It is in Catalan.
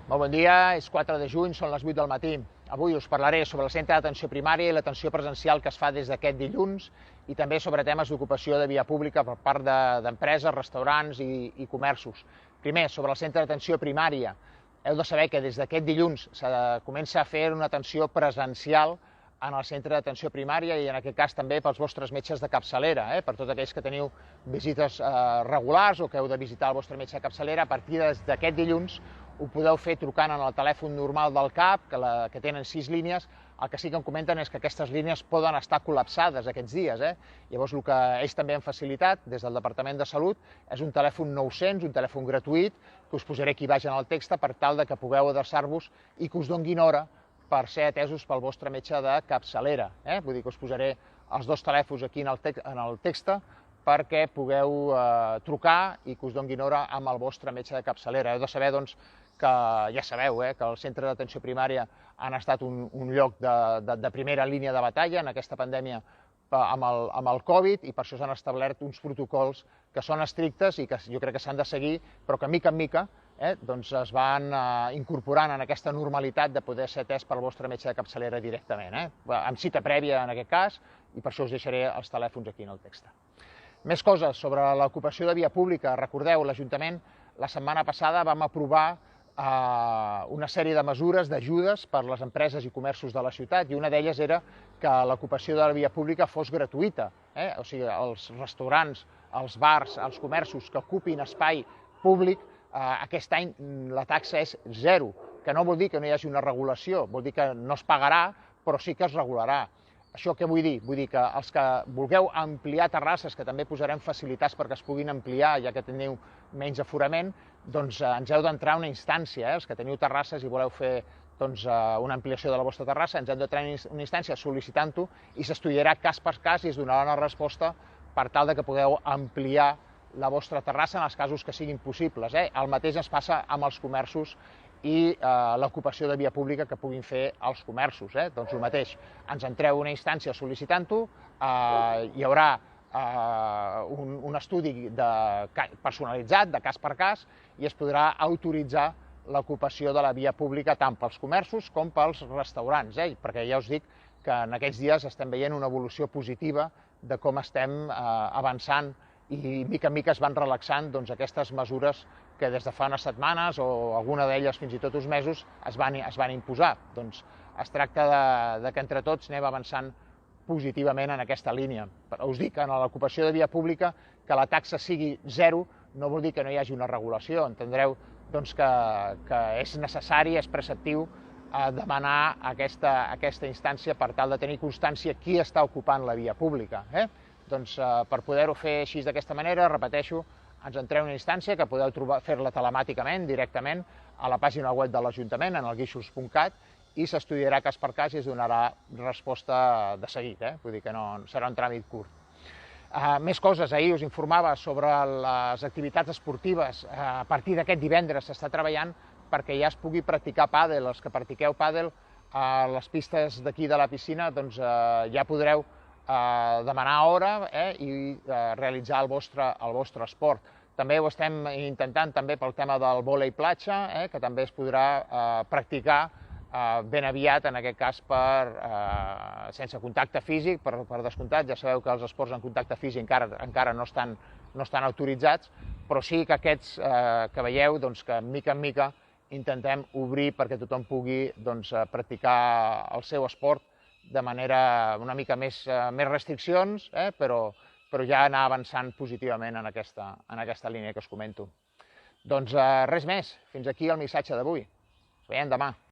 Molt bon dia, és 4 de juny, són les 8 del matí. Avui us parlaré sobre el centre d'atenció primària i l'atenció presencial que es fa des d'aquest dilluns i també sobre temes d'ocupació de via pública per part d'empreses, restaurants i comerços. Primer, sobre el centre d'atenció primària. Heu de saber que des d'aquest dilluns comença a fer una atenció presencial en el centre d'atenció primària i en aquest cas també pels vostres metges de capçalera, per tots aquells que teniu visites regulars o que heu de visitar el vostre metge de capçalera. A partir d'aquest dilluns ho podeu fer trucant en el telèfon normal del CAP, que tenen 6 línies. El que sí que em comenten és que aquestes línies poden estar col·lapsades aquests dies. Llavors, el que ells també han facilitat des del Departament de Salut és un telèfon 900, un telèfon gratuït, que us posaré aquí baix en el text per tal que pugueu adreçar-vos i que us donguin hora per ser atesos pel vostre metge de capçalera. Vull dir que us posaré els dos telèfons aquí en el text perquè pugueu trucar i que us donguin hora amb el vostre metge de capçalera. Heu de saber, doncs, que ja sabeu que el centre d'atenció primària han estat un lloc de primera línia de batalla en aquesta pandèmia amb el Covid i per això s'han establert uns protocols que són estrictes i que jo crec que s'han de seguir, però que mica en mica doncs es van incorporant en aquesta normalitat de poder ser atès pel vostre metge de capçalera directament, amb cita prèvia en aquest cas, i per això us deixaré els telèfons aquí en el text. Més coses sobre l'ocupació de via pública. Recordeu, l'Ajuntament la setmana passada vam aprovar una sèrie de mesures d'ajudes per a les empreses i comerços de la ciutat i una d'elles era que l'ocupació de la via pública fos gratuïta. O sigui, els restaurants, els bars, els comerços que ocupin espai públic, aquest any la taxa és 0, que no vol dir que no hi hagi una regulació, vol dir que no es pagarà, però sí que es regularà. Això què vull dir? Vull dir que els que vulgueu ampliar terrasses, que també posarem facilitats perquè es puguin ampliar, ja que teniu menys aforament, doncs ens heu d'entrar a una instància. Els que teniu terrasses i voleu fer una ampliació de la vostra terrassa, ens heu d'entrar en una instància sol·licitant-ho i s'estudiarà cas per cas i es donarà una resposta per tal que pugueu ampliar la vostra terrassa en els casos que siguin possibles. El mateix ens passa amb els comerços i l'ocupació de via pública que puguin fer els comerços. Doncs el mateix, ens entreu una instància sol·licitant-ho, hi haurà un estudi personalitzat, de cas per cas, i es podrà autoritzar l'ocupació de la via pública tant pels comerços com pels restaurants, perquè ja us dic que en aquests dies estem veient una evolució positiva de com estem avançant i mica en mica es van relaxant aquestes mesures que des de fa unes setmanes o alguna d'elles fins i tot uns mesos es van imposar. Doncs es tracta que entre tots anem avançant positivament en aquesta línia. Us dic, en l'ocupació de via pública, que la taxa sigui 0 no vol dir que no hi hagi una regulació. Entendreu que és necessari, és preceptiu demanar aquesta instància per tal de tenir constància qui està ocupant la via pública. Doncs per poder-ho fer així d'aquesta manera, repeteixo, ens entreu una instància que podeu fer-la telemàticament, directament, a la pàgina web de l'Ajuntament, en el guixos.cat, i s'estudiarà cas per cas i es donarà resposta de seguit. Vull dir que no serà un tràmit curt. Més coses, ahir us informava sobre les activitats esportives. A partir d'aquest divendres s'està treballant perquè ja es pugui practicar pàdel. Els que practiqueu pàdel a les pistes d'aquí de la piscina ja podreu demanar hora i realitzar el vostre esport. També ho estem intentant també pel tema del vòlei platja, que també es podrà practicar ben aviat, en aquest cas sense contacte físic, per descomptat. Ja sabeu que els esports en contacte físic encara no estan autoritzats, però sí que aquests que veieu, que mica en mica intentem obrir perquè tothom pugui practicar el seu esport de manera una mica més restriccions, però ja anar avançant positivament en aquesta línia que us comento. Doncs res més, fins aquí el missatge d'avui. Ens veiem demà.